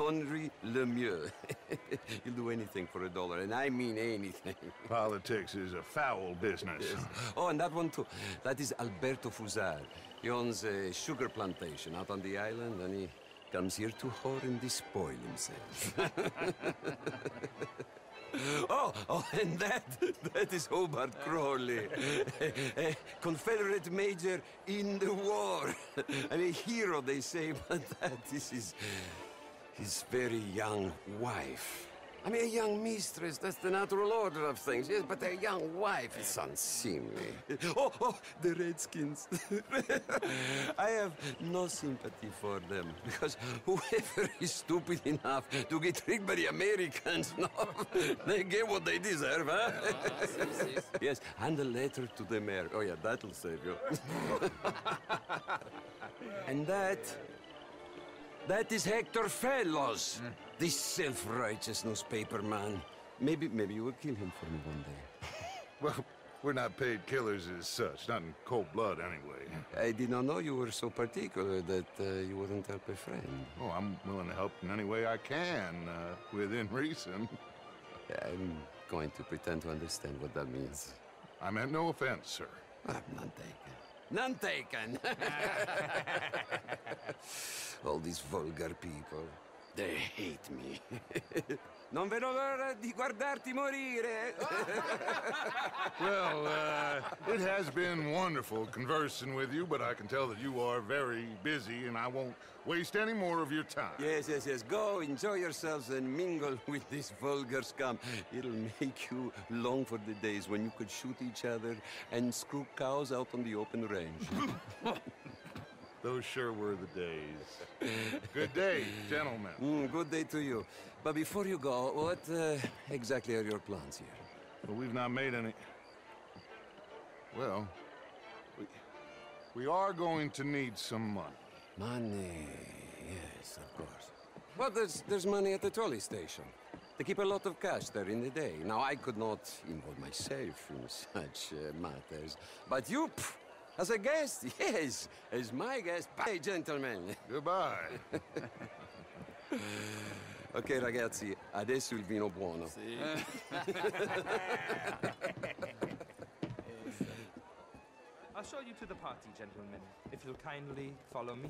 Henri Lemieux. He'll do anything for $1, and I mean anything. Politics is a foul business. Yes. Oh, and that one too. That is Alberto Fusar. He owns a sugar plantation out on the island, and he comes here to whore and despoil himself. Oh, and that is Hobart Crawley, a Confederate major in the war. And a hero, they say, but that is his very young wife. I mean, a young mistress, that's the natural order of things, yes, but a young wife is unseemly. Oh, the Redskins. I have no sympathy for them, because whoever is stupid enough to get tricked by the Americans, no, they get what they deserve, huh? Yes, and a letter to the mayor. Oh, yeah, that'll save you. And that is Hector Fellows. This self-righteous newspaper man. Maybe you will kill him for me one day. Well, we're not paid killers as such, not in cold blood anyway. I did not know you were so particular that you wouldn't help a friend. Oh, I'm willing to help in any way I can, within reason. I'm going to pretend to understand what that means. I meant no offense, sir. None taken. None taken! All these vulgar people. They hate me. Non vedo l'ora di guardarti morire. Well, it has been wonderful conversing with you, but I can tell that you are very busy, and I won't waste any more of your time. Yes. Go, enjoy yourselves, and mingle with this vulgar scum. It'll make you long for the days when you could shoot each other and screw cows out on the open range. Those sure were the days. Good day, gentlemen. Good day to you. But before you go, what exactly are your plans here? Well, we've not made any... Well, we are going to need some money. Money, yes, of course. Well, there's money at the trolley station. They keep a lot of cash there in the day. Now, I could not involve myself in such matters. But you, as a guest, yes, as my guest. Bye, gentlemen. Goodbye. Ok, ragazzi, adesso il vino buono. Sì. I'll show you to the party, gentlemen, if you'll kindly follow me.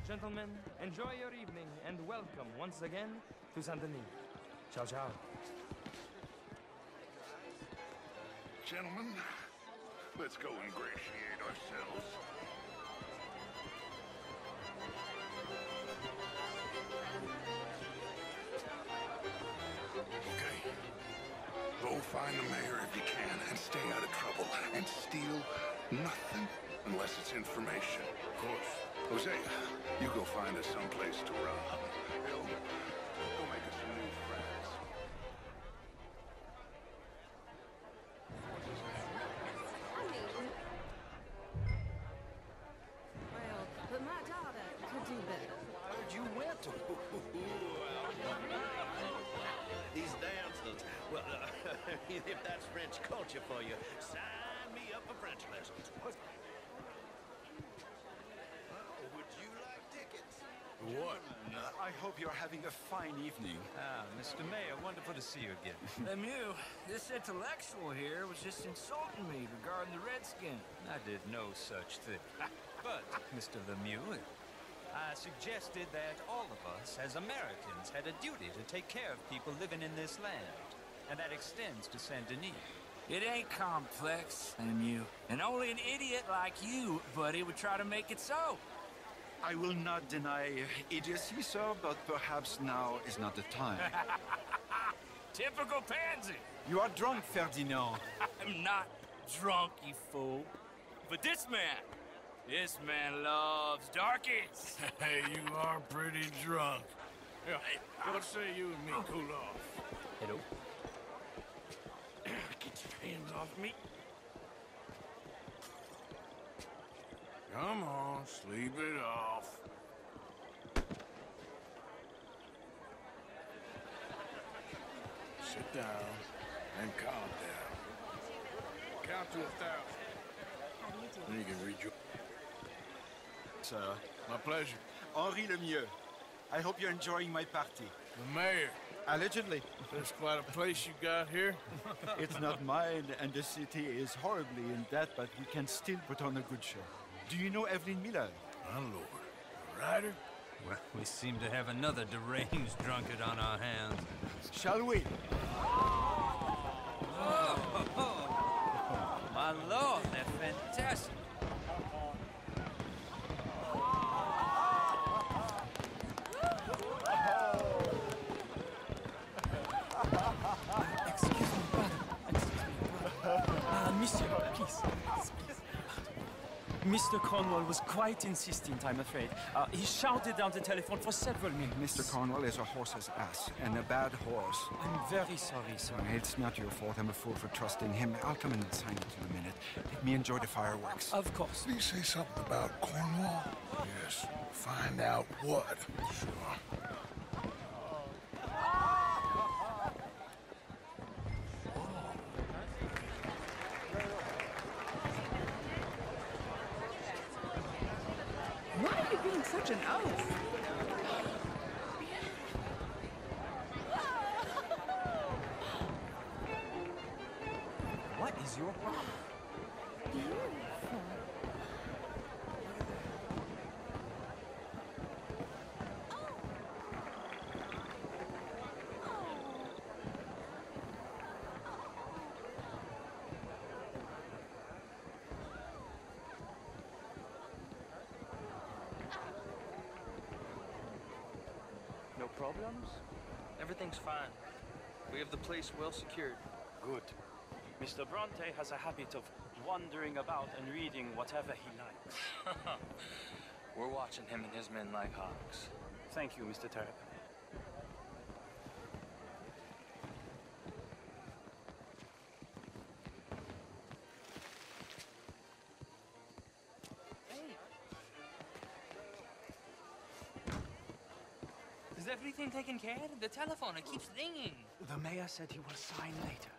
Gentlemen, enjoy your evening and welcome once again to Saint Denis. Ciao, ciao. Gentlemen, let's go ingratiate ourselves. Okay. Go find the mayor if you can and stay out of trouble. And steal nothing unless it's information. Of course. Hosea, you go find us someplace to rob. Bill, go make us some new friends. Well, but my daughter could do better. Heard you went to... These damsels. Well, if that's French culture for you, sign me up for French lessons. Would you like tickets? What? I hope you're having a fine evening. Ah, Mr. Mayor, wonderful to see you again. Lemieux, this intellectual here was just insulting me regarding the Redskins. I did no such thing. But, Mr. Lemieux, I suggested that all of us, as Americans, had a duty to take care of people living in this land. And that extends to Saint Denis. It ain't complex, Lemieux. And only an idiot like you, buddy, would try to make it so. I will not deny idiocy, sir, but perhaps now is not the time. Typical pansy. You are drunk, Ferdinand. I'm not drunk, you fool. But this man loves darkies. Hey, you are pretty drunk. Yeah, what say you and me cool off? Hello? Get your hands off me. Come on, sleep it off. Sit down and calm down. Count to 1,000. Then you can read your... Sir, My pleasure. Henri Lemieux. I hope you're enjoying my party. The mayor. Allegedly. There's quite a place you got here. It's not mine, and the city is horribly in debt, but we can still put on a good show. Do you know Evelyn Miller? My lord. A rider? Well, we seem to have another deranged drunkard on our hands. Shall we? My lord, they're fantastic. Excuse me, brother. Monsieur, please. Mr. Cornwall was quite insistent, I'm afraid. He shouted down the telephone for several minutes. Mr. Cornwall is a horse's ass, and a bad horse. I'm very sorry, sir. It's not your fault. I'm a fool for trusting him. I'll come in and sign it in a minute. Let me enjoy the fireworks. Of course. Did he say something about Cornwall? Yes. Find out what. Sure. Why are you being such an oaf? What is your problem? No problems? Everything's fine. We have the place well secured. Good. Mr. Bronte has a habit of wandering about and reading whatever he likes. We're watching him and his men like hawks. Thank you, Mr. Terrapin. Is everything taken care of? The telephone, it keeps ringing. The mayor said he will sign later.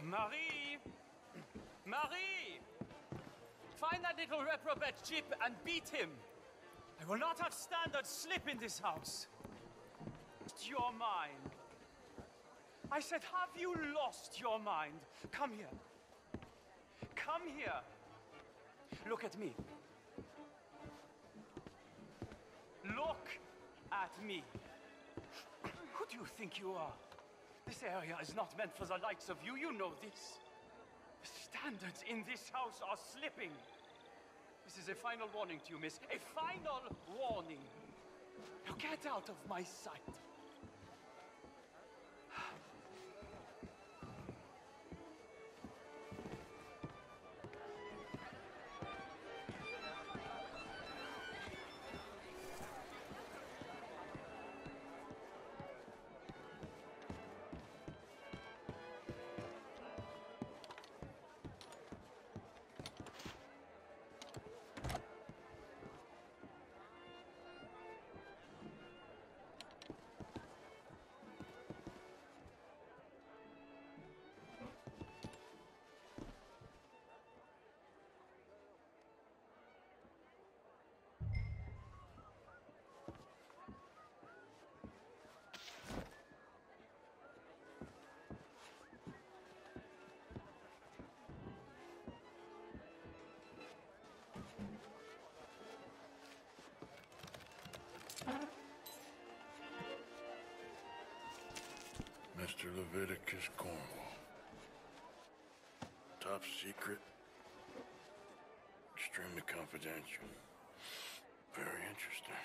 Marie! Marie! Find that little reprobate Jip and beat him. I will not have standards slip in this house. Lost your mind. I said, have you lost your mind? Come here. Come here. Look at me. Look at me. Who do you think you are? This area is not meant for the likes of you. You know this. The standards in this house are slipping. This is a final warning to you, miss. A final warning. Now get out of my sight. Mr. Leviticus Cornwall. Top secret. Extremely confidential. Very interesting.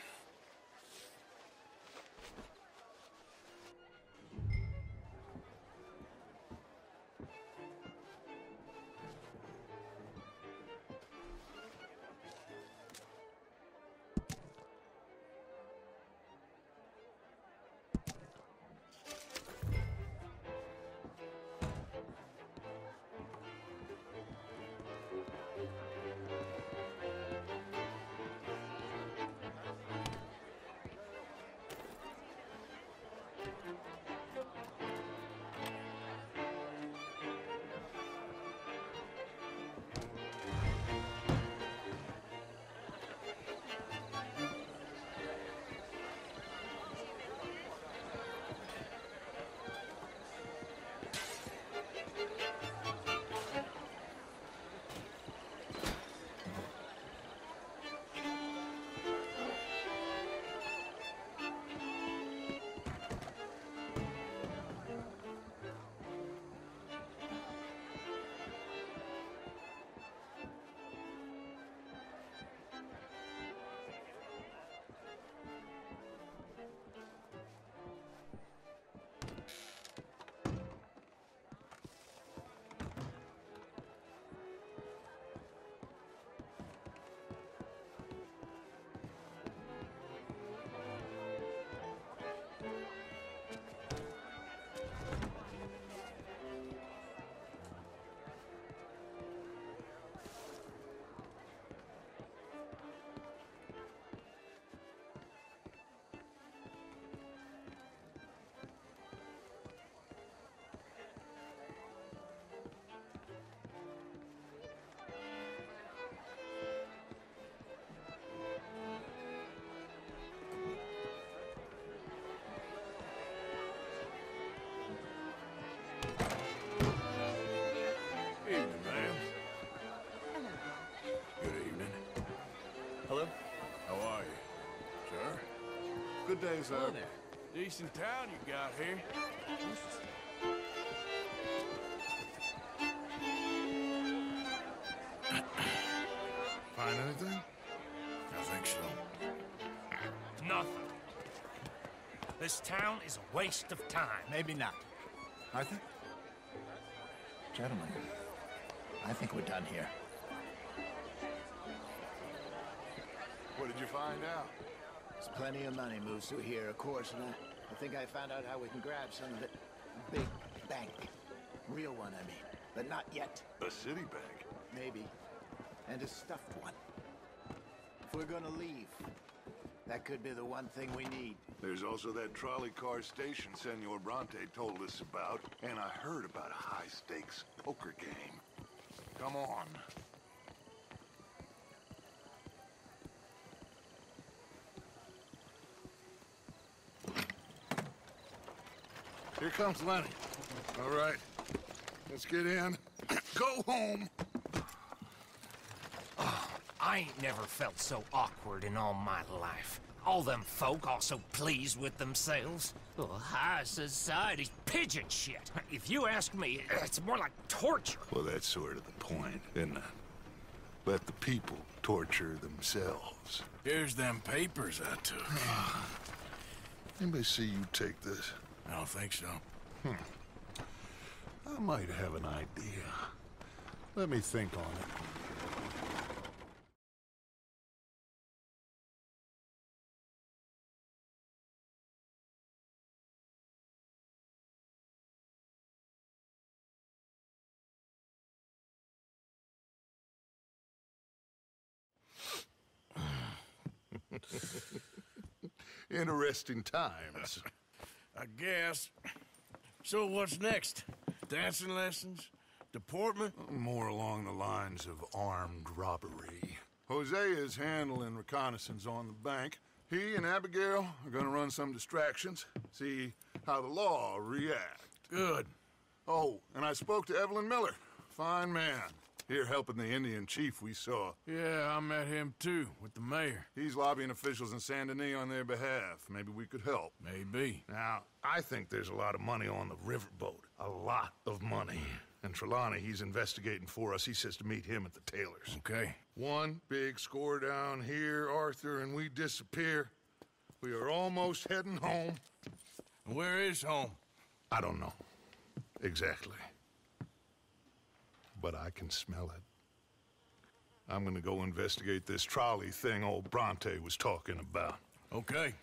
day, sir. Hello there. Decent town you got here. Find anything? I think so. Nothing. This town is a waste of time. Maybe not. Arthur? Gentlemen, I think we're done here. What did you find out? There's plenty of money moves through here, of course, and I think I found out how we can grab some of it. A big bank. Real one, I mean. But not yet. A city bank? Maybe. And a stuffed one. If we're gonna leave, that could be the one thing we need. There's also that trolley car station Senor Bronte told us about, and I heard about a high-stakes poker game. Come on. Here comes Lenny. All right, let's get in. Go home. Oh, I ain't never felt so awkward in all my life. All them folk all so pleased with themselves. Oh, high society's pigeon shit. If you ask me, it's more like torture. Well, that's sort of the point, isn't it? Let the people torture themselves. Here's them papers I took. Anybody see you take this? I don't think so. I might have an idea. Let me think on it. Interesting times. I guess. So what's next? Dancing lessons? Deportment? More along the lines of armed robbery. Hosea is handling reconnaissance on the bank. He and Abigail are gonna run some distractions, see how the law react. Good. Oh, and I spoke to Evelyn Miller. Fine man. Here helping the Indian chief we saw. Yeah, I met him too, with the mayor. He's lobbying officials in Saint Denis on their behalf. Maybe we could help. Maybe. Now, I think there's a lot of money on the riverboat. A lot of money. And Trelawney, he's investigating for us. He says to meet him at the Taylors. Okay. One big score down here, Arthur, and we disappear. We are almost heading home. Where is home? I don't know. Exactly. But I can smell it. I'm gonna go investigate this trolley thing old Bronte was talking about. Okay.